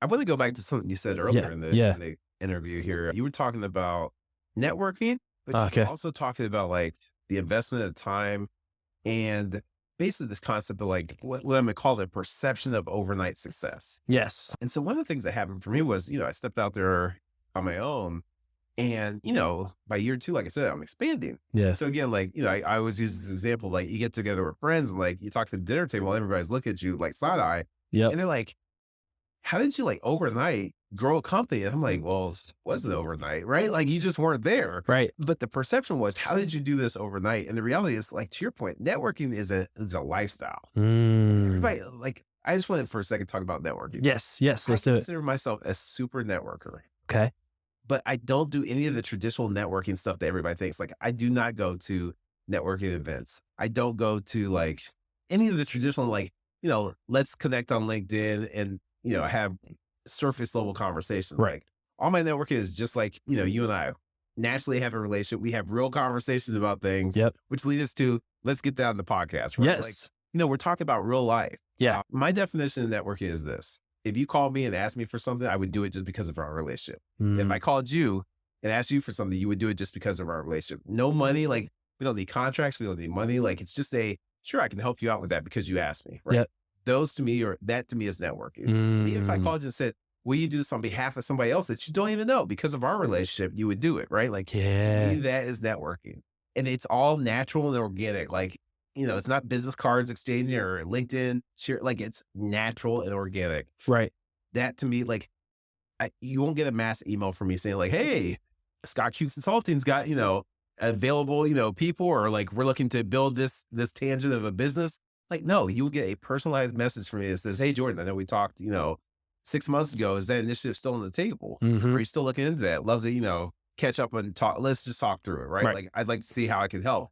I want to go back to something you said Yeah. earlier Yeah. in the interview here. You were talking about networking, but you were Okay. also talking about like the investment of time and basically this concept of like what I'm gonna call the perception of overnight success. Yes. And so one of the things that happened for me was, I stepped out there on my own and, by year two, like I said, I'm expanding. Yeah. And so again, like, I always use this example, like you get together with friends and like you talk to the dinner table, everybody's looking at you like side eye Yep. and they're like, how did you like overnight grow a company? And I'm like, well, it wasn't overnight, right? Like you just weren't there. Right. But the perception was, how did you do this overnight? And the reality is, like to your point, networking is a lifestyle. Mm. Everybody, like, I just wanted for a second to talk about networking. Yes. Yes. I Let's do it. consider myself a super networker, Okay. but I don't do any of the traditional networking stuff that everybody thinks. Like, I do not go to networking events. I don't go to like any of the traditional, like, let's connect on LinkedIn and, have surface level conversations. Right. Like, all my networking is just like, you and I naturally have a relationship. We have real conversations about things, Yep. which lead us to, let's get down to the podcast, right? Like, Yes. we're talking about real life. Yeah. My definition of networking is this. If you called me and asked me for something, I would do it just because of our relationship. If I called you and asked you for something, you would do it just because of our relationship. No money. Like, we don't need contracts. We don't need money. Like, it's just sure, I can help you out with that because you asked me. Right. Yep. That to me is networking. And even if I called you and said, will you do this on behalf of somebody else that you don't even know because of our relationship, you would do it. Right. Like, to me, that is networking. And it's all natural and organic. Like, it's not business cards exchanging or LinkedIn share. Like, it's natural and organic. Right. That to me, like, you won't get a mass email from me saying like, hey, Scott Q Consulting's got, available, people, or like, we're looking to build this tangent of a business. Like, no, you will get a personalized message from me that says, hey, Jordan, I know we talked, 6 months ago. Is that initiative still on the table? Are you still looking into that? Love to, catch up and talk. Let's just talk through it. Right. Like, I'd like to see how I can help.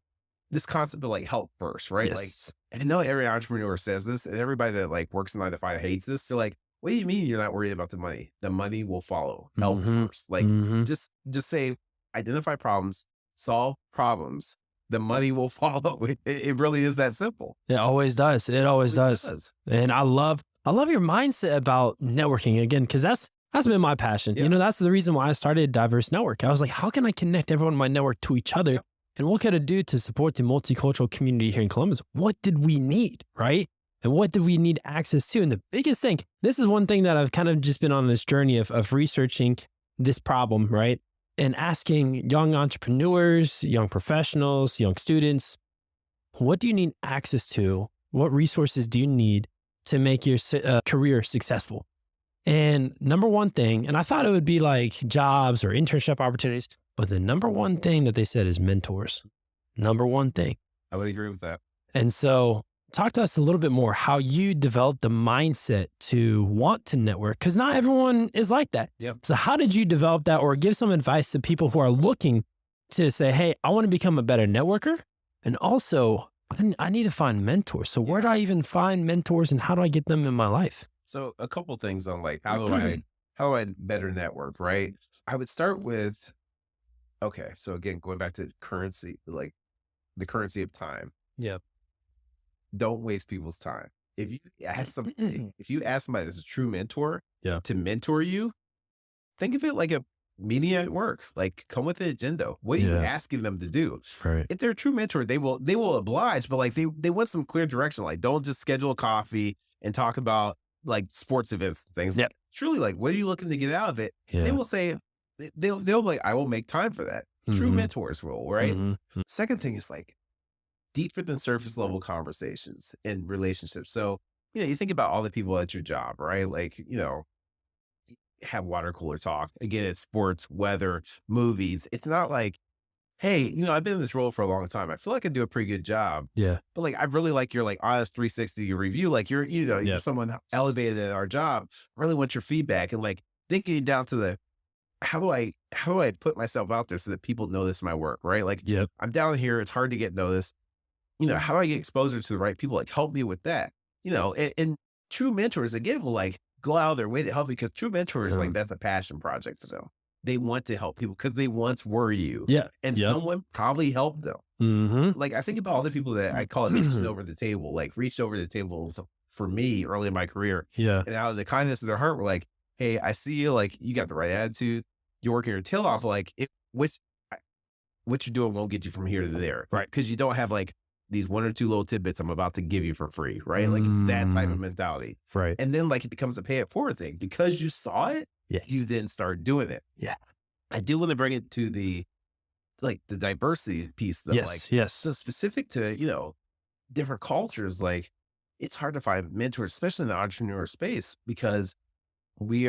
This concept of like help first, right? Yes. Like, and I know every entrepreneur says this, and everybody that like works in 9 to 5 hates this. They're like, what do you mean you're not worried about the money? The money will follow. Help first. Like, just say, identify problems, solve problems. The money will follow. It really is that simple. It always does. It always does. And I love your mindset about networking again, because that's been my passion. Yeah. That's the reason why I started Diverse Network. I was like, how can I connect everyone in my network to each other? Yeah. And what could I do to support the multicultural community here in Columbus? What did we need, right? And what did we need access to? And the biggest thing, this is one thing that I've kind of just been on this journey of researching this problem, right? And asking young entrepreneurs, young professionals, young students, what do you need access to? What resources do you need to make your career successful? And number one thing, and I thought it would be like jobs or internship opportunities, but the number one thing that they said is mentors. Number one thing. I would agree with that. And so talk to us a little bit more how you developed the mindset to want to network, because not everyone is like that. Yep. So how did you develop that, or give some advice to people who are looking to say, hey, I want to become a better networker. And also I need to find mentors. So where do I even find mentors and how do I get them in my life? So a couple of things on like, how do I better network, right? I would start with, okay. So again, going back to currency, like the currency of time. Yep. Don't waste people's time. If you ask somebody that's a true mentor to mentor you, think of it like a meeting at work. Like, come with an agenda. What are you asking them to do? Right. If they're a true mentor, they will oblige, but like they want some clear direction. Like, don't just schedule a coffee and talk about like sports events and things. Yep. Truly, like, what are you looking to get out of it? Yeah. They will say, they'll be like, I will make time for that. True mentors will, right? Second thing is like deeper than surface level conversations and relationships. So, you think about all the people at your job, right? Like, have water cooler talk. Again, it's sports, weather, movies. It's not like, hey, I've been in this role for a long time. I feel like I do a pretty good job. Yeah. But like, I really like your like honest 360 review. Like you're someone elevated at our job. I really want your feedback and like thinking down to the, how do I put myself out there so that people notice my work, right? Like, I'm down here. It's hard to get noticed. How do I get exposure to the right people? Like, help me with that, and true mentors, again, will like go out of their way to help you, because true mentors, like, that's a passion project for them. They want to help people because they once were you. Yeah. And someone probably helped them. Like, I think about all the people that I call it reaching over the table, like reached over the table for me early in my career. Yeah. And out of the kindness of their heart, were like, hey, I see you, like, you got the right attitude. You're working your tail off. Like, what you're doing won't get you from here to there. Right. Because you don't have like these one or two little tidbits I'm about to give you for free. Right. Like, it's that type of Mm, mentality. right. And then like it becomes a pay it forward thing because you saw it. Yeah. You then start doing it. Yeah. I do want to bring it to the diversity piece though. Like, Yes. Yes. so specific to, different cultures, like it's hard to find mentors, especially in the entrepreneur space, because we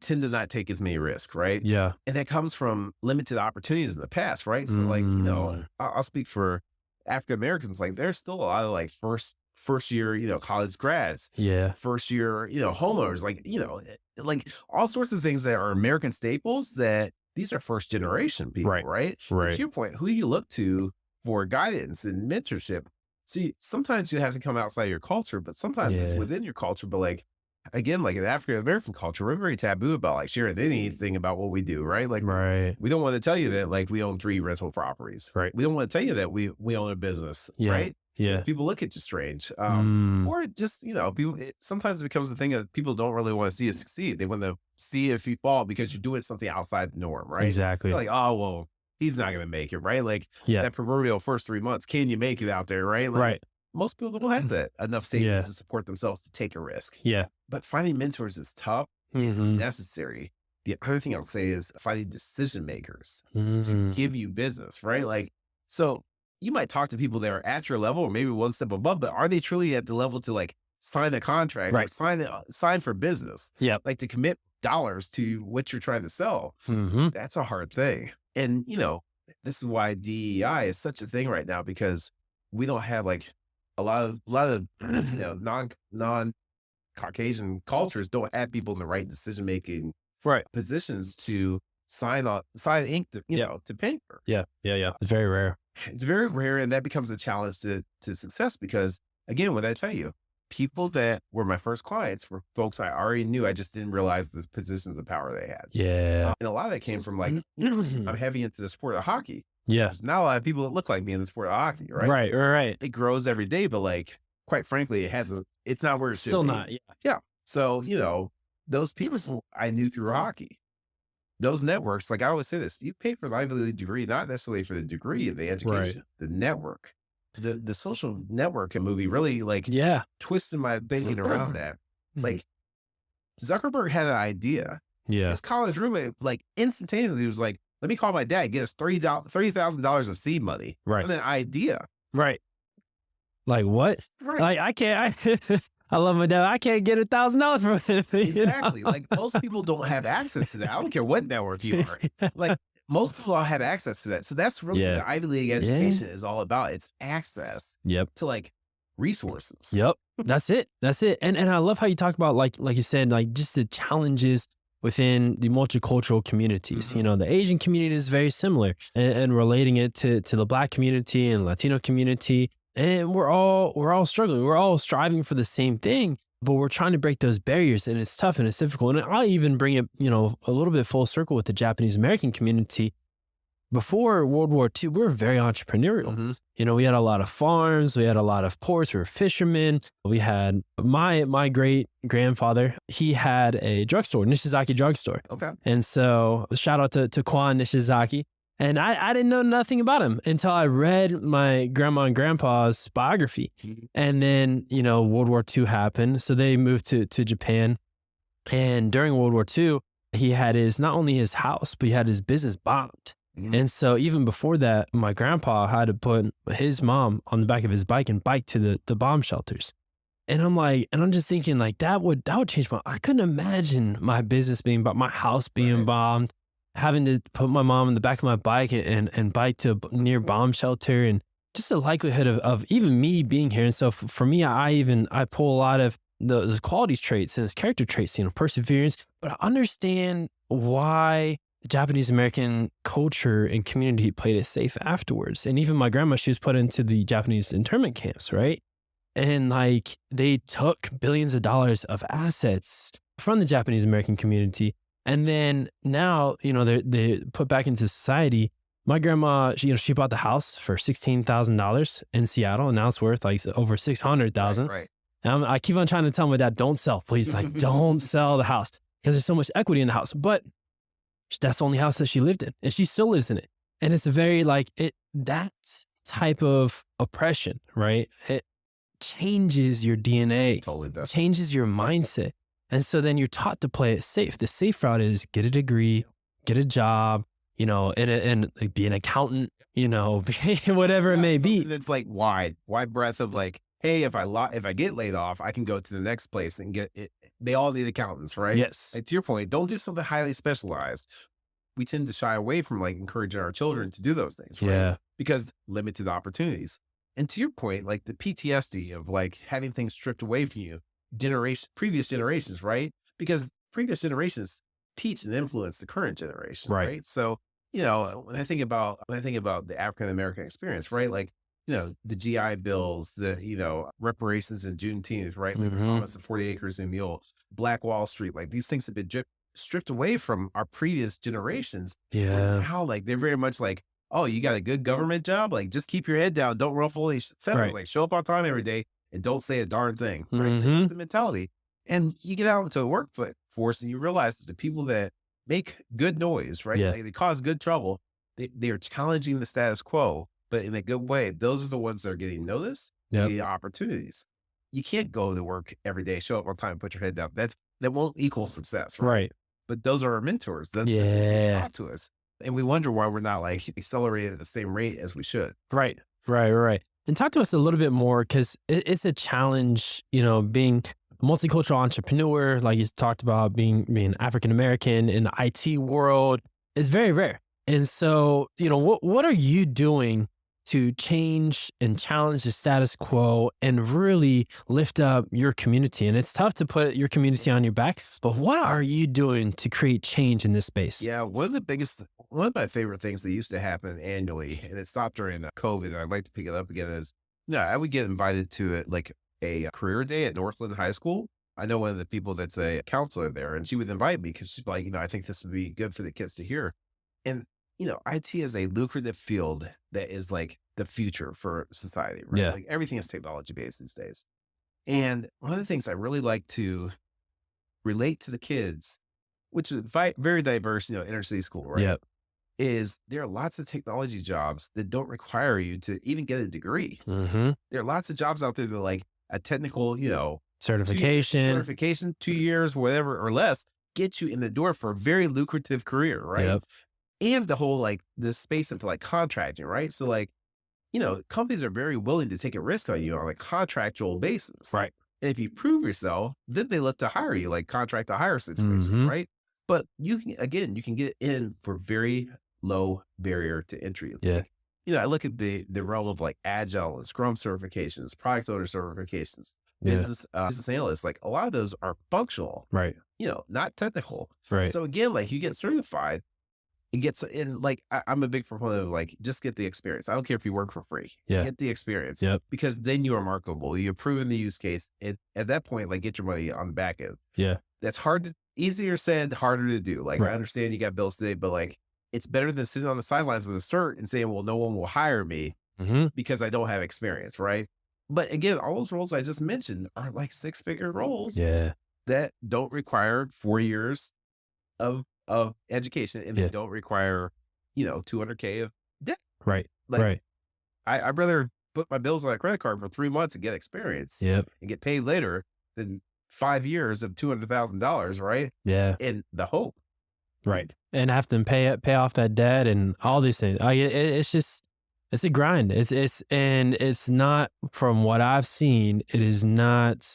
tend to not take as many risks, right? Yeah. And that comes from limited opportunities in the past, right? So like, Mm, I'll speak for African Americans, like there's still a lot of like first year, college grads, yeah. first year, homeowners, like, like all sorts of things that are American staples that these are first generation people, Right. right? And Right. to your point, who you look to for guidance and mentorship. See, sometimes you have to come outside your culture, but sometimes it's Yeah. within your culture. But like, again, like in African American culture, we're very taboo about like sharing anything about what we do, right? Like, Right. we don't want to tell you that like we own 3 rental properties. Right. We don't want to tell you that we own a business, Yeah. right? Because Yeah. people look at you strange. Mm, Or just, people, sometimes it becomes the thing that people don't really want to see you succeed. They want to see if you fall because you're doing something outside the norm, right? exactly. They're like, oh, well, he's not going to make it, right? Like Yeah. that proverbial first 3 months, can you make it out there, right? Like, Right. most people don't have that enough savings Yeah. to support themselves to take a risk. Yeah. But finding mentors is tough. It's Hmm. necessary. The other thing I'll say is finding decision makers to Mm, give you business, right? Like, so you might talk to people that are at your level or maybe one step above, but are they truly at the level to like sign a contract or right. sign for business? Yep. Like to commit dollars to what you're trying to sell. Hmm. That's a hard thing. And, this is why DEI is such a thing right now, because we don't have like a lot of, non Caucasian cultures don't have people in the right decision making Right. positions to sign ink to, Yep. to paper. Yeah. Yeah. Yeah. It's very rare. It's very rare. And that becomes a challenge to success because, again, what I tell you, people that were my first clients were folks I already knew. I just didn't realize the positions of power they had. Yeah. And a lot of that came from like, I'm heavy into the sport of hockey. Yeah. There's not a lot of people that look like me in the sport of hockey, right? Right. Right. It grows every day, but like, quite frankly, it's not where it should Still be. not. Yeah. Yeah. So, those people I knew through hockey, those networks, like I always say this, you pay for the Ivy League degree, not necessarily for the degree of the education, the network, the social network movie really like Yeah. twisted my thinking around that. Like Zuckerberg had an idea. Yeah. His college roommate, like instantaneously was like, let me call my dad, get us $30,000 of seed money. Right. And an idea. Right. Like what? Right. Like I can't. I love my dad. I can't get $1,000 from him. Exactly. Like most people don't have access to that. I don't care what network you are. Like most people don't have access to that. So that's really what the Ivy League education is all about. It's access Yep. to like resources. Yep. That's it. That's it. And I love how you talk about like you said, like just the challenges within the multicultural communities. The Asian community is very similar and relating it to the Black community and Latino community. And we're all struggling. We're all striving for the same thing, but we're trying to break those barriers, and it's tough and it's difficult. And I'll even bring it, a little bit full circle with the Japanese American community. Before World War II, we were very entrepreneurial. We had a lot of farms. We had a lot of ports. We were fishermen. We had my great grandfather. He had a drugstore, Nishizaki drugstore. Okay. And so shout out to Kwan Nishizaki. And I didn't know nothing about him until I read my grandma and grandpa's biography. And then, World War II happened. So they moved to Japan. And during World War II, he had not only his house, but he had his business bombed. And so even before that, my grandpa had to put his mom on the back of his bike and bike to the bomb shelters. And I'm just thinking like that would change I couldn't imagine my business being bombed, my house being bombed, having to put my mom in the back of my bike and bike to a near bomb shelter, and just the likelihood of even me being here. And so for me, I pull a lot of those qualities traits and those character traits, perseverance, but I understand why the Japanese American culture and community played it safe afterwards. And even my grandma, she was put into the Japanese internment camps, right? And like they took billions of dollars of assets from the Japanese American community. And then now, they put back into society. My grandma, she bought the house for $16,000 in Seattle, and now it's worth like over $600,000. Right. And I keep on trying to tell my dad, don't sell, please. Like, don't sell the house. because there's so much equity in the house. But that's the only house that she lived in, and she still lives in it. And it's a very like that type of oppression, right? It changes your DNA, Totally does. changes your mindset. And so then you're taught to play it safe. The safe route is get a degree, get a job, and like be an accountant, whatever it may be. That's like wide breadth of like, hey, if I get laid off, I can go to the next place and get it. They all need accountants, right? Yes. Like, to your point, don't do something highly specialized. We tend to shy away from like encouraging our children to do those things, right? Yeah. Because limited opportunities. And to your point, like the PTSD of like having things stripped away from you, previous generations, right? Because previous generations teach and influence the current generation, right? So, when I think about the African American experience, right? Like, the GI bills, the, reparations in Juneteenth, right? Like the promise of 40 acres and mule, Black Wall Street, like these things have been stripped away from our previous generations. Yeah. How like they're very much like, oh, you got a good government job, like just keep your head down, don't ruffle any feathers, like show up on time every day and don't say a darn thing. Right? That's the mentality. And you get out into the workforce and you realize that the people that make good noise, right? Yeah. Like, they cause good trouble. They are challenging the status quo, but in a good way. Those are the ones that are getting noticed, getting opportunities. You can't go to work every day, show up on time, put your head down. That won't equal success, right? But those are our mentors. That's what they taught to us. And we wonder why we're not like accelerated at the same rate as we should. Right. And talk to us a little bit more, because it's a challenge, being a multicultural entrepreneur, like you talked about, being African-American in the IT world is very rare. And so, what are you doing to change and challenge the status quo and really lift up your community? And it's tough to put your community on your back, but what are you doing to create change in this space? Yeah, one of my favorite things that used to happen annually, and it stopped during COVID, and I'd like to pick it up again, is, I would get invited to like a career day at Northland High School. I know one of the people that's a counselor there, and she would invite me because she's like, I think this would be good for the kids to hear. And, IT is a lucrative field that is like the future for society, right? Yeah. Like everything is technology based these days. And one of the things I really like to relate to the kids, which is very diverse, inner city school, right? Yep. Is there are lots of technology jobs that don't require you to even get a degree. Mm-hmm. There are lots of jobs out there that like a technical, certification, 2 years, whatever, or less, get you in the door for a very lucrative career, right? Yep. And the whole like the space of like contracting, right? So like, companies are very willing to take a risk on you on a contractual basis. Right. And if you prove yourself, then they look to hire you, like contract to hire situations, right? But you can get in for very low barrier to entry. Yeah. Like, I look at the realm of like Agile and Scrum certifications, product owner certifications, business analysts. Like a lot of those are functional, right? Not technical. Right. So again, like you get certified, it gets in like, I'm a big proponent of like, just get the experience. I don't care if you work for free. Yeah. Get the experience. Yep. Because then you are marketable. You've proven the use case. And at that point, like get your money on the back end. Yeah. That's easier said, harder to do. Like I understand you got bills today, but like it's better than sitting on the sidelines with a cert and saying, well, no one will hire me because I don't have experience. Right. But again, all those roles I just mentioned are like 6-figure roles that don't require 4 years of education, and they don't require, $200K of debt. Right. Like, I'd rather put my bills on a credit card for 3 months and get experience and get paid later than 5 years of $200,000. Right. Yeah. And the hope. Right. And have them pay off that debt and all these things. It's a grind. It's not, from what I've seen, it is not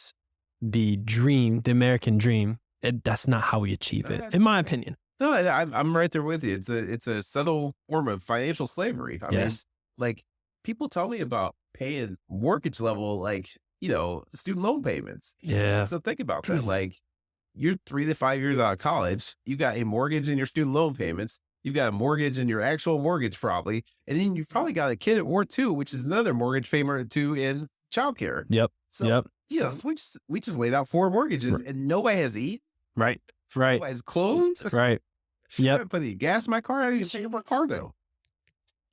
the dream, the American dream. That's not how we achieve it, in my opinion. No, I'm right there with you. It's a subtle form of financial slavery. I mean, like people tell me about paying mortgage level, like, student loan payments. Yeah. So think about that. Like you're 3 to 5 years out of college, you got a mortgage in your student loan payments. You've got a mortgage in your actual mortgage probably. And then you've probably got a kid or two, which is another mortgage payment or two in childcare. Yep. So, we just laid out 4 mortgages and nobody has eaten. Right. Nobody's clothed. Right. I haven't put any gas in my car. I haven't even taken my car though.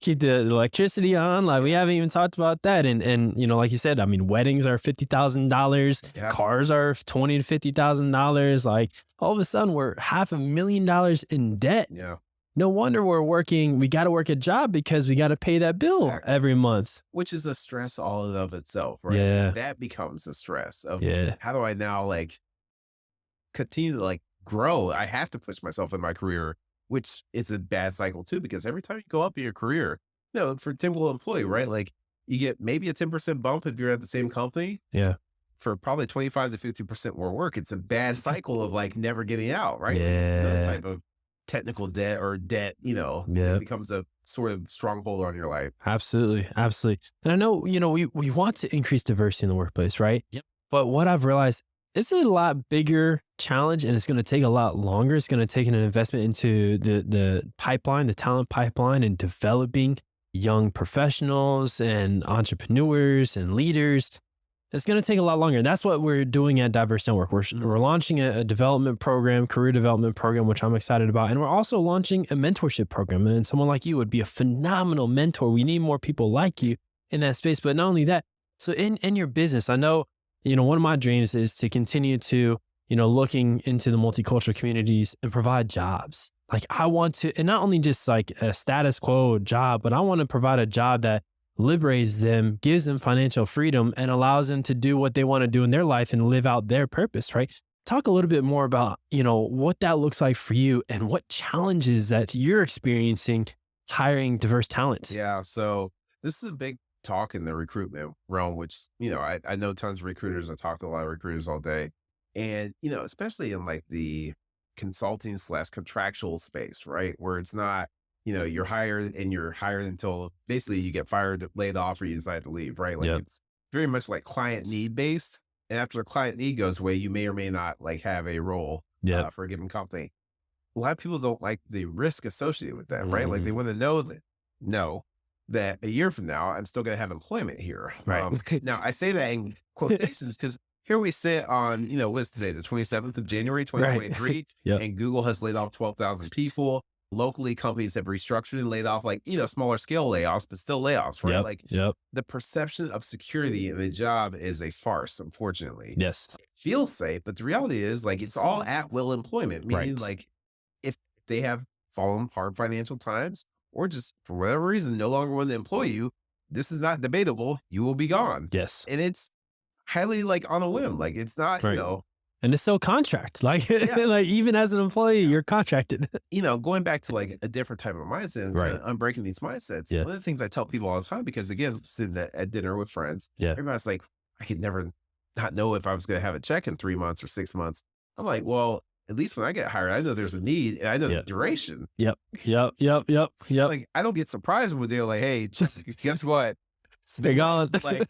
keep the electricity on. Like we haven't even talked about that. And you know, like you said, I mean, weddings are $50,000, Yeah. cars are $20 to $50,000. Like all of a sudden, we're $500,000 in debt. Yeah. No wonder we're working. We got to work a job because we got to pay that bill Exactly. every month. Which is a stress all in of itself, right? Yeah. That becomes a stress of Yeah. how do I now like continue to like grow? I have to push myself in my career, which is a bad cycle too, because every time you go up in your career, you know, for a typical employee, right? Like you get maybe a 10% bump if you're at the same company Yeah. for probably 25 to 50% more work. It's a bad cycle of like never getting out, right? Like it's another Yeah. type of technical debt or debt, you know, Yeah. that becomes a sort of stronghold on your life. Absolutely. Absolutely. And I know, you know, we want to increase diversity in the workplace, right? Yep. But what I've realized, it's a lot bigger challenge and it's going to take a lot longer. It's going to take an investment into the pipeline, the talent pipeline, and developing young professionals and entrepreneurs and leaders. It's going to take a lot longer. And that's what we're doing at Diverse Network. We're launching a development program, career development program, which I'm excited about. And we're also launching a mentorship program. And someone like you would be a phenomenal mentor. We need more people like you in that space. But not only that, so in your business, I know, you know, one of my dreams is to continue to, you know, looking into the multicultural communities and provide jobs. Like I want to, and not only just like a status quo job, but I want to provide a job that liberates them, gives them financial freedom, and allows them to do what they want to do in their life and live out their purpose, right? Talk a little bit more about, you know, what that looks like for you and what challenges that you're experiencing hiring diverse talent. Yeah. So this is a big talk in the recruitment realm, which, you know, I know tons of recruiters. I talk to a lot of recruiters all day. And, you know, especially in like the consulting slash contractual space, right? Where it's not, you know, you're hired and you're hired until basically you get fired, laid off, or you decide to leave, right? Like Yep. it's very much like client need based. And after the client need goes away, you may or may not like have a role Yep. for a given company. A lot of people don't like the risk associated with that, right? Like they Mhm. want to know that a year from now, I'm still going to have employment here. Right. Now I say that in quotations because here we sit on, you know, what's today, the 27th of January, Right. 2023, Yep. and Google has laid off 12,000 people. Locally, companies have restructured and laid off like, you know, smaller scale layoffs, but still layoffs, right? Yep. Like Yep. the perception of security in the job is a farce, unfortunately. Yes. Feels safe, but the reality is like it's all at will employment, meaning Right. like if they have fallen hard financial times or just for whatever reason no longer want to employ you, this is not debatable. You will be gone. Yes. And it's highly like on a whim. Like it's not, Right. And it's still contract. Like, Yeah. like even as an employee, you're contracted. Going back to like a different type of mindset and Right. unbreaking these mindsets. Yeah. One of the things I tell people all the time, because again, sitting at dinner with friends, Yeah. everybody's like, I could never not know if I was going to have a check in 3 months or 6 months. I'm like, well, at least when I get hired, I know there's a need and I know Yeah. the duration. Yep. Like, I don't get surprised when they're like, hey, just guess what? They're gone. Like,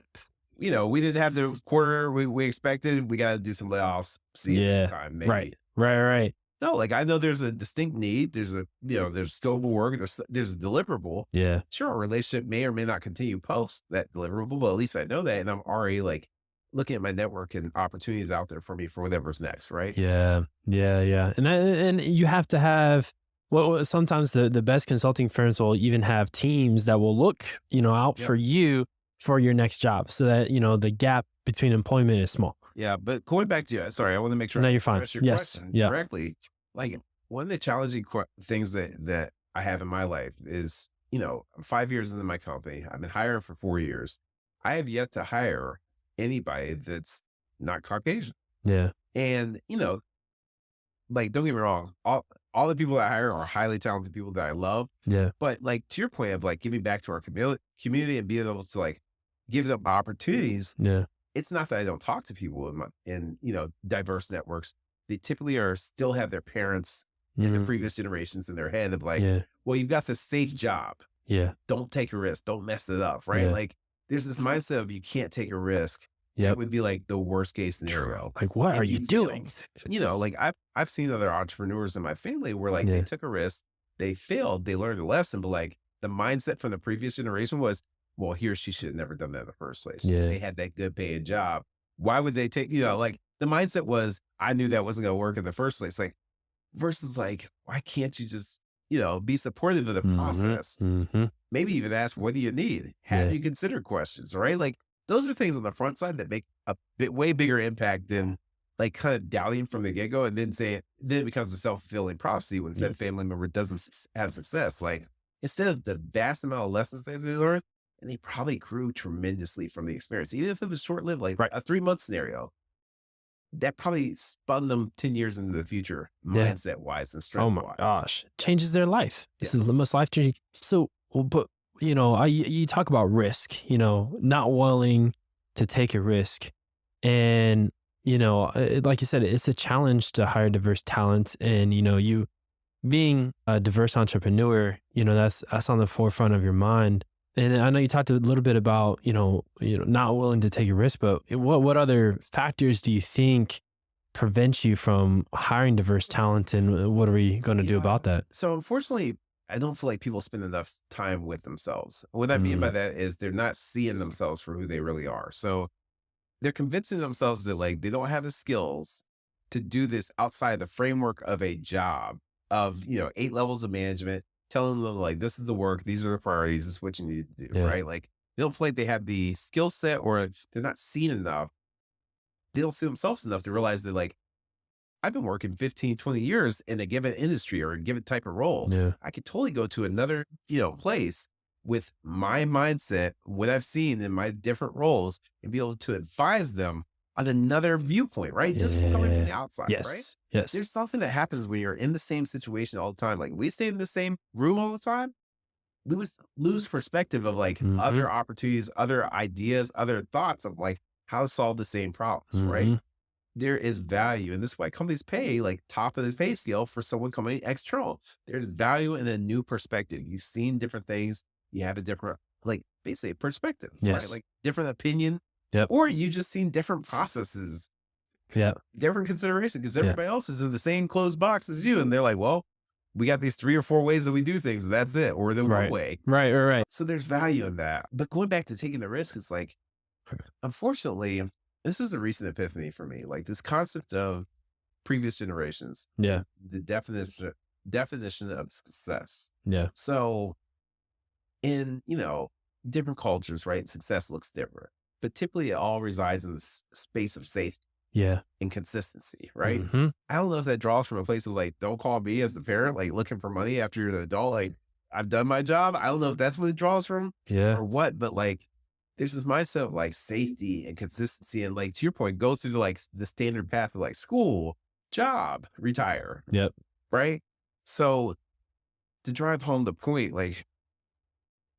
you know, we didn't have the quarter we expected. We got to do some layoffs. See you Yeah. next time. Maybe. Right. No, like I know there's a distinct need. There's there's scope of work. There's a deliverable. Yeah. Sure, our relationship may or may not continue post that deliverable, but at least I know that. And I'm already like looking at my network and opportunities out there for me for whatever's next. Right. Yeah. And you have to have, well, sometimes the best consulting firms will even have teams that will look, you know, out Yep. for you for your next job so that, you know, the gap between employment is small. Yeah. But going back to you, sorry, I want to make sure No, I you're fine. address your Yes. question Yeah. correctly. Like one of the challenging things that I have in my life is, you know, I'm 5 years into my company. I've been hiring for 4 years. I have yet to hire anybody that's not Caucasian. Yeah. And, you know, like, don't get me wrong, all the people that I hire are highly talented people that I love. Yeah. But like to your point of like giving back to our community and being able to like give them opportunities, Yeah. it's not that I don't talk to people in you know, diverse networks. They typically still have their parents in the Mhm. previous generations in their head of like, Yeah. well, you've got this safe job. Yeah. Don't take a risk. Don't mess it up. Right. Yeah. Like there's this mindset of you can't take a risk. That Yep. would be like the worst case scenario. Like, what And are you doing? You know, like I've seen other entrepreneurs in my family where like Yeah. they took a risk, they failed, they learned a lesson, but like the mindset from the previous generation was, well, he or she should have never done that in the first place. Yeah. They had that good paying job. Why would they take, you know, like the mindset was, I knew that wasn't going to work in the first place. Like versus like, why can't you just be supportive of the Hmm. process. Hmm. Maybe even ask, what do you need? Have Yeah. you considered questions, right? Like those are things on the front side that make a bit way bigger impact than like kind of doubting from the get go and then say then it becomes a self-fulfilling prophecy when Yeah. said family member doesn't have success. Like instead of the vast amount of lessons that they learned, and they probably grew tremendously from the experience, even if it was short lived, like Right. a 3 month scenario, that probably spun them 10 years into the future, Yeah. mindset wise and Oh strength my wise. gosh. Changes their life. This is the Yes. most life changing. So, well, but you talk about risk, not willing to take a risk. And, like you said, it's a challenge to hire diverse talent. And, you being a diverse entrepreneur, that's on the forefront of your mind. And I know you talked a little bit about, not willing to take a risk, but what other factors do you think prevent you from hiring diverse talent, and what are we going to do Yeah. about that? So unfortunately, I don't feel like people spend enough time with themselves. What I mean by Mm, that is they're not seeing themselves for who they really are. So they're convincing themselves that like they don't have the skills to do this outside the framework of a job of 8 levels of management, telling them like this is the work, these are the priorities, this is what you need to do, yeah, right? Like they don't feel like they have the skill set or they're not seen enough. They don't see themselves enough to realize that like I've been working 15, 20 years in a given industry or a given type of role. yeah, I could totally go to another, place with my mindset, what I've seen in my different roles, and be able to advise them on another viewpoint, right? Just from coming from yeah. the outside, right? Yes, yes. There's something that happens when you're in the same situation all the time. Like we stay in the same room all the time, we would lose perspective of like Hmm. other opportunities, other ideas, other thoughts of like how to solve the same problems, right? Hmm. There is value. And this is why companies pay like top of the pay scale for someone coming external. There's value in a new perspective. You've seen different things. You have a different, like basically perspective, right? Yes. Like different opinion, Yep. or you just seen different processes, Yep. different consideration because Yeah. everybody else is in the same closed box as you. And they're like, well, we got these 3 or 4 ways that we do things. And that's it. Or the one Right. way. Right. Right. Right. So there's value in that. But going back to taking the risk, it's like, unfortunately, this is a recent epiphany for me. Like this concept of previous generations, Yeah. and the definition of success. Yeah. So in, different cultures, right? Success looks different, but typically it all resides in the space of safety Yeah. and consistency, right? Hmm. I don't know if that draws from a place of like, don't call me as the parent, like looking for money after you're an adult. Like I've done my job. I don't know if that's what it draws from Yeah. or what, but like there's this mindset of like safety and consistency. And like, to your point, go through the, like the standard path of like school, job, retire, Yep. right? So to drive home the point, like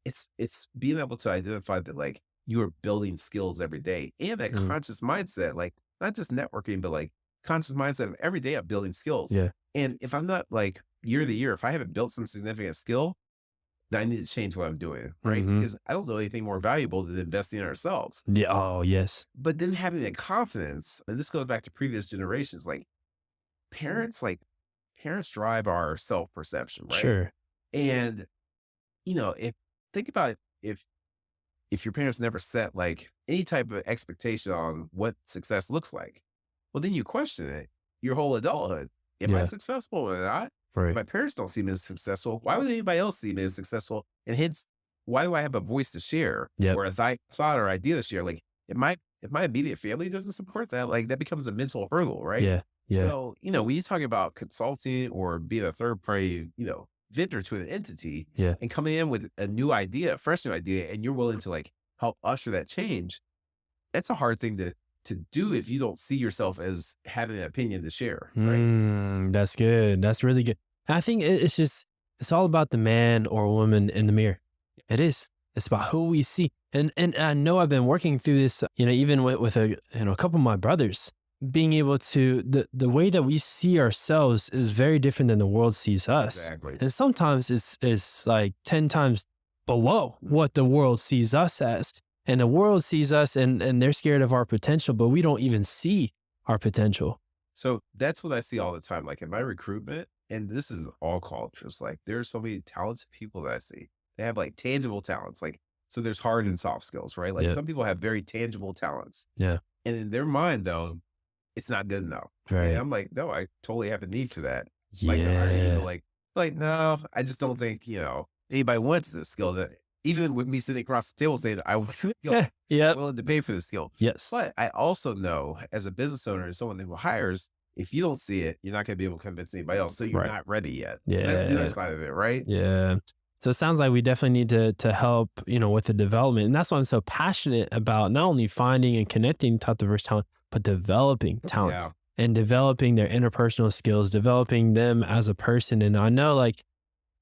it's being able to identify that like you are building skills every day and that Mm, conscious mindset, like not just networking, but like conscious mindset of every day of building skills. yeah. And if I'm not like year to year, if I haven't built some significant skill, then I need to change what I'm doing, right? Hmm. Because I don't know anything more valuable than investing in ourselves. Yeah. Oh, yes. But then having that confidence, and this goes back to previous generations, parents, like parents drive our self perception, right? Sure. And if think about it, if your parents never set like any type of expectation on what success looks like, well, then you question it your whole adulthood. Am I Yeah. successful or not? If Right. my parents don't see me as successful, why would anybody else see me as successful? And hence, why do I have a voice to share Yep. or a thought or idea to share? Like, if my immediate family doesn't support that, like that becomes a mental hurdle, right? Yeah. Yeah. So, when you talk about consulting or being a third party, vendor to an entity Yeah. and coming in with a new idea, a fresh new idea, and you're willing to like help usher that change, that's a hard thing to do if you don't see yourself as having an opinion to share, right? That's good. That's really good. I think it's all about the man or woman in the mirror. It is. It's about who we see. And I know I've been working through this, even with a couple of my brothers, being able to the way that we see ourselves is very different than the world sees us. Exactly. And sometimes it's like 10 times below what the world sees us as. And the world sees us and they're scared of our potential, but we don't even see our potential. So that's what I see all the time. Like in my recruitment, and this is all cultures, like there's so many talented people that I see. They have like tangible talents. Like, so there's hard and soft skills, right? Like Yeah. some people have very tangible talents. Yeah. And in their mind, though, it's not good enough. And Right. I'm like, no, I totally have a need for that. Like to hire you Yeah. to like Like, no, I just don't think, anybody wants this skill that even with me sitting across the table saying I would feel Yeah. Yep. willing to pay for the skill. Yes. But I also know as a business owner and someone who hires, if you don't see it, you're not going to be able to convince anybody else. So you're Right. not ready yet. So that's the other Yeah. side of it, right? Yeah. So it sounds like we definitely need to help, with the development. And that's why I'm so passionate about not only finding and connecting top diverse talent, but developing talent Yeah. and developing their interpersonal skills, developing them as a person. And I know like,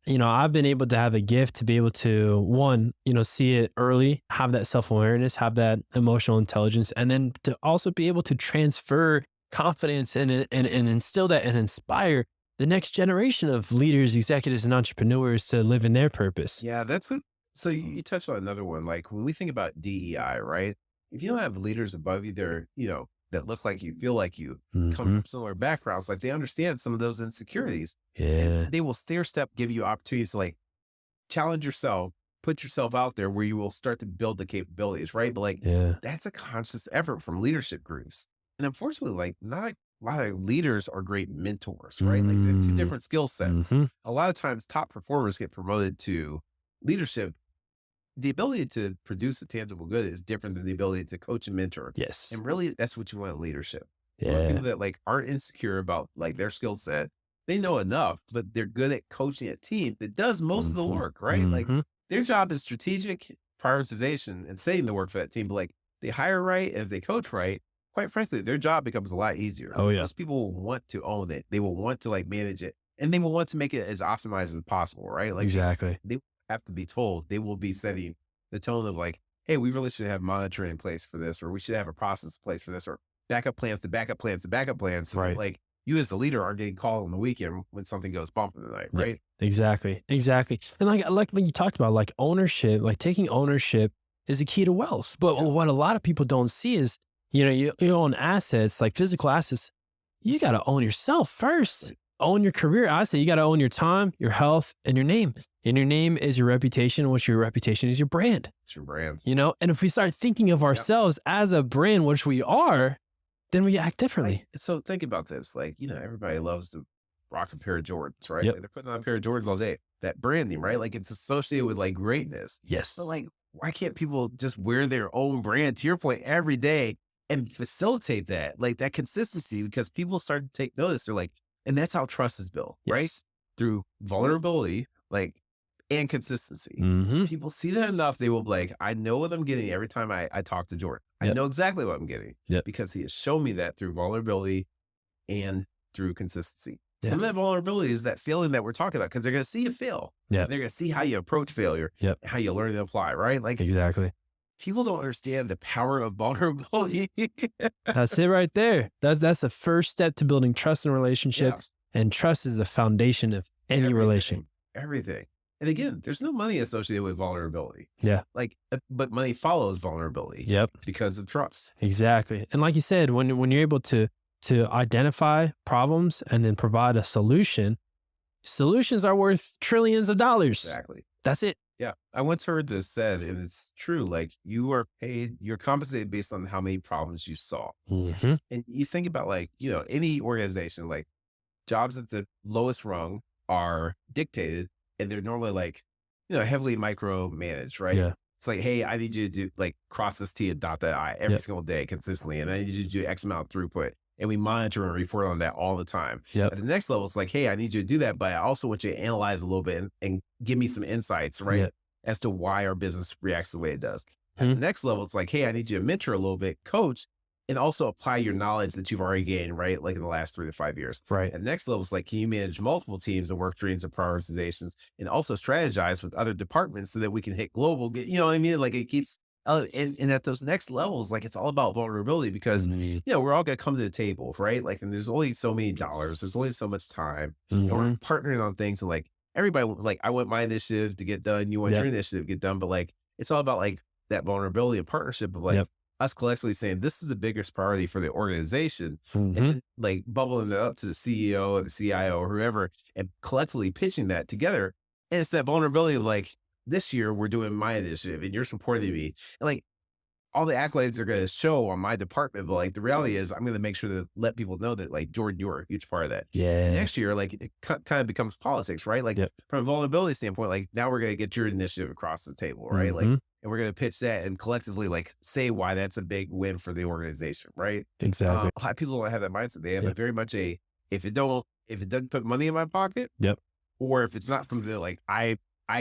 I've been able to have a gift to be able to one, see it early, have that self-awareness, have that emotional intelligence, and then to also be able to transfer confidence and instill that and inspire the next generation of leaders, executives, and entrepreneurs to live in their purpose. Yeah, that's it. So you touched on another one. Like when we think about DEI, right? If you don't have leaders above you, they're, that look like you, feel like you, come Hmm. from similar backgrounds, like they understand some of those insecurities and Yeah. they will stair step give you opportunities to like challenge yourself, put yourself out there where you will start to build the capabilities, right? But like Yeah. that's a conscious effort from leadership groups. And unfortunately, like not a lot of leaders are great mentors, right? Like there's two Mm. different skill sets. Hmm. A lot of times top performers get promoted to leadership. The ability to produce a tangible good is different than the ability to coach and mentor. Yes. And really that's what you want in leadership. You want Yeah. people that like aren't insecure about like their skill set. They know enough, but they're good at coaching a team that does most of the Hmm. work, right? Like Hmm. their job is strategic prioritization and setting the work for that team. But like they hire right and if they coach right, quite frankly, their job becomes a lot easier Oh because yeah. those people will want to own it. They will want to like manage it and they will want to make it as optimized as possible, right? Like Exactly. they have to be told they will be setting the tone of like, hey, we really should have monitoring in place for this, or we should have a process in place for this, or backup plans to backup plans to backup plans so that Right. like you as the leader aren't getting called on the weekend when something goes bump in the night, Yeah, right? exactly, exactly. And like when you talked about like ownership, like taking ownership is the key to wealth. But Yeah. what a lot of people don't see is, you own assets, like physical assets. You got to own yourself first. Right. Own your career asset. You got to own your time, your health, and your name. And your name is your reputation. What's your reputation is your brand. It's your brand. And if we start thinking of Yep. ourselves as a brand, which we are, then we act Right. differently. So think about this. Like, everybody loves to rock a pair of Jordans, right? Yep. Like they're putting on a pair of Jordans all day. That branding, right? Like it's associated with like greatness. Yes. So like, why can't people just wear their own brand to your point every day and facilitate that, like that consistency? Because people start to take notice. They're like, and that's how trust is built, right? Yes. Through vulnerability, like, and consistency. Mm-hmm. People see that enough, they will be like, I know what I'm getting every time I talk to Jordan. I Yep. know exactly what I'm getting Yep. because he has shown me that through vulnerability and through consistency. Yeah. Some of that vulnerability is that feeling that we're talking about because they're going to see you fail. Yeah. They're going to see how you approach failure, Yep. how you learn to apply, right? Like Exactly. people don't understand the power of vulnerability. That's it right there. That's the first step to building trust in a relationship. Yeah. And trust is the foundation of any Everything, relation. Everything. And again, there's no money associated with vulnerability. Yeah. Like, but money follows vulnerability. Yep. Because of trust. Exactly. And like you said, when you're able to identify problems and then provide a solution, solutions are worth trillions of dollars. Exactly. That's it. Yeah. I once heard this said, and it's true. Like you're compensated based on how many problems you solve. Mm-hmm. And you think about like, any organization, like jobs at the lowest rung are dictated and they're normally like, heavily micromanaged, right? Yeah. It's like, hey, I need you to do like cross this T and dot that I every Yep. single day consistently. And I need you to do X amount of throughput. And we monitor and report on that all the time. Yep. At the next level, it's like, hey, I need you to do that, but I also want you to analyze a little bit and give me some insights, right? Yep. As to why our business reacts the way it does. At Mhm. the next level, it's like, hey, I need you to mentor a little bit, coach, and also apply your knowledge that you've already gained, right? Like in the last 3 to 5 years. Right. And the next level is like, can you manage multiple teams and work streams and prioritizations and also strategize with other departments so that we can hit global, you know what I mean? Like it keeps, and at those next levels, like it's all about vulnerability because, Mhm. we're all going to come to the table, right? Like, and there's only so many dollars, there's only so much time. And we're Mhm. partnering on things and like everybody, like I want my initiative to get done. You want Yep. your initiative to get done. But like, it's all about like that vulnerability and partnership of like, Yep. us collectively saying this is the biggest priority for the organization and Mhm. then like bubbling it up to the CEO or the CIO or whoever and collectively pitching that together. And it's that vulnerability of like, this year we're doing my initiative and you're supporting me. And like, all the accolades are going to show on my department, but like the reality is I'm going to make sure to let people know that like Jordan, you're a huge part of that. And Yeah. next year, like it kind of becomes politics, right? Like Yep. from a vulnerability standpoint, like now we're going to get your initiative across the table, right? Like, Hmm. and we're going to pitch that and collectively like say why that's a big win for the organization, right? Exactly. A lot of people don't have that mindset. They have a Yep. very much a, if it doesn't put money in my pocket, Yep. or if it's not from the, like, I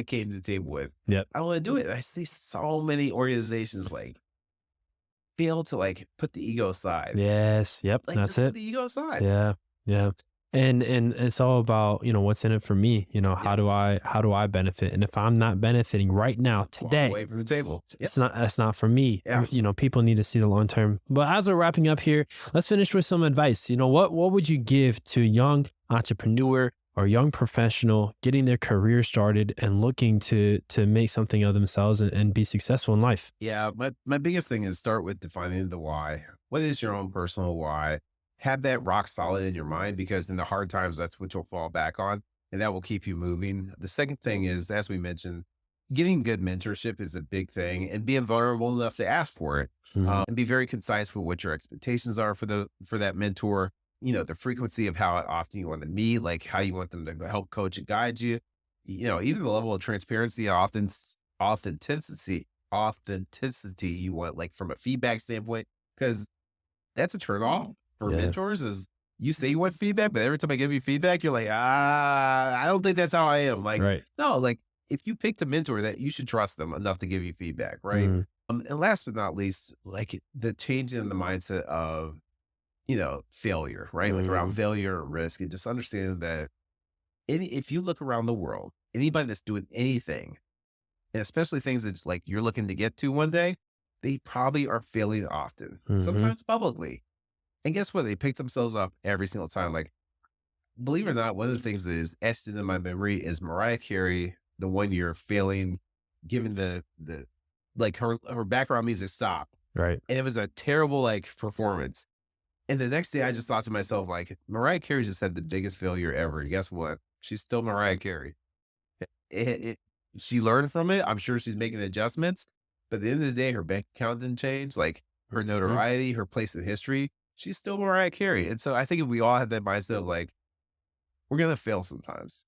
came to the table with, Yep. I don't want to do it. I see so many organizations like fail to like put the ego aside. Yes. Yep. Like That's just put it. the ego aside. Yeah. Yeah. And it's all about, what's in it for me. Yeah. How do I benefit? And if I'm not benefiting right now, Walk today, away from the table. Yeah. that's not for me. Yeah. People need to see the long term. But as we're wrapping up here, let's finish with some advice. What would you give to a young entrepreneur or young professional getting their career started and looking to make something of themselves and be successful in life? Yeah. My biggest thing is start with defining the why. What is your own personal why? Have that rock solid in your mind, because in the hard times, that's what you'll fall back on and that will keep you moving. The second thing is, as we mentioned, getting good mentorship is a big thing, and being vulnerable enough to ask for it, Mhm. and be very concise with what your expectations are for that mentor. The frequency of how often you want to meet, like how you want them to help coach and guide you. Even the level of transparency and authenticity you want, like from a feedback standpoint, because that's a turn off for Yeah. mentors. Is you say you want feedback, but every time I give you feedback, you're like, I don't think that's how I am. Like, Right. no, like if you picked a mentor, that you should trust them enough to give you feedback, right? Mm. And last but not least, like the change in the mindset of, failure, right? Like around Mm. failure and risk, and just understanding that if you look around the world, anybody that's doing anything, and especially things that like you're looking to get to one day, they probably are failing often, Mhm. sometimes publicly. And guess what? They pick themselves up every single time. Like, believe it or not, one of the things that is etched into my memory is Mariah Carey, the one year failing, given the like her background music stopped. Right. And it was a terrible like performance. And the next day I just thought to myself, like, Mariah Carey just had the biggest failure ever. And guess what? She's still Mariah Carey. She learned from it. I'm sure she's making adjustments. But at the end of the day, her bank account didn't change. Like her Mhm. notoriety, her place in history, she's still Mariah Carey. And so I think if we all have that mindset of like, we're going to fail sometimes,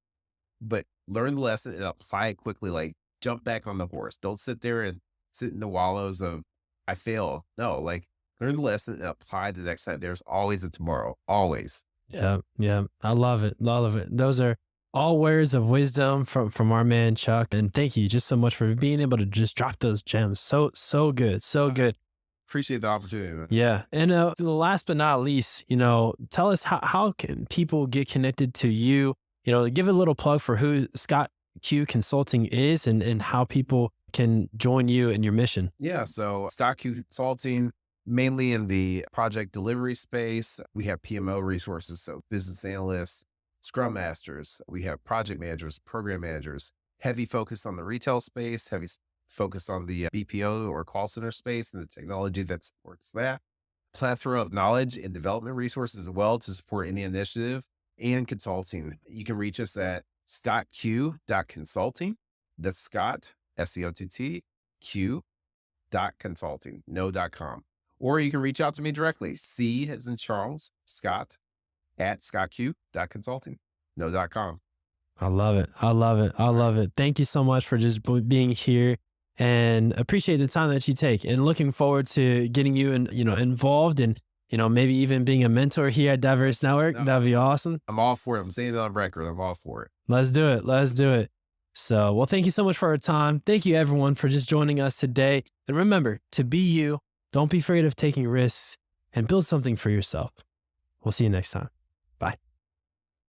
but learn the lesson and apply it quickly. Like jump back on the horse. Don't sit there and sit in the wallows of, I fail. No, like learn the lesson and apply the next time. There's always a tomorrow. Always. Yeah, yeah. I love it. Love it. Those are all words of wisdom from our man Chuck. And thank you just so much for being able to just drop those gems. So good. So good. Appreciate the opportunity, man. Yeah. And last but not least, tell us how can people get connected to you? Give a little plug for who Scott Q Consulting is and how people can join you in your mission. Yeah. So Stock Q Consulting, mainly in the project delivery space. We have PMO resources. So business analysts, scrum masters, we have project managers, program managers, heavy focus on the retail space, focus on the BPO or call center space and the technology that supports that. Plethora of knowledge and development resources as well to support any initiative and consulting. You can reach us at scottq.consulting. That's Scott, SCOTT, Q.consulting, no.com. Or you can reach out to me directly, C as in Charles, Scott, at scottq.consulting, no.com. I love it. I love it. I love it. Thank you so much for just being here and appreciate the time that you take and looking forward to getting you involved and, maybe even being a mentor here at Diverse Network. No. That'd be awesome. I'm all for it. I'm saying it on record. I'm all for it. Let's do it. Let's do it. So, well, thank you so much for our time. Thank you everyone for just joining us today. And remember to be you, don't be afraid of taking risks and build something for yourself. We'll see you next time.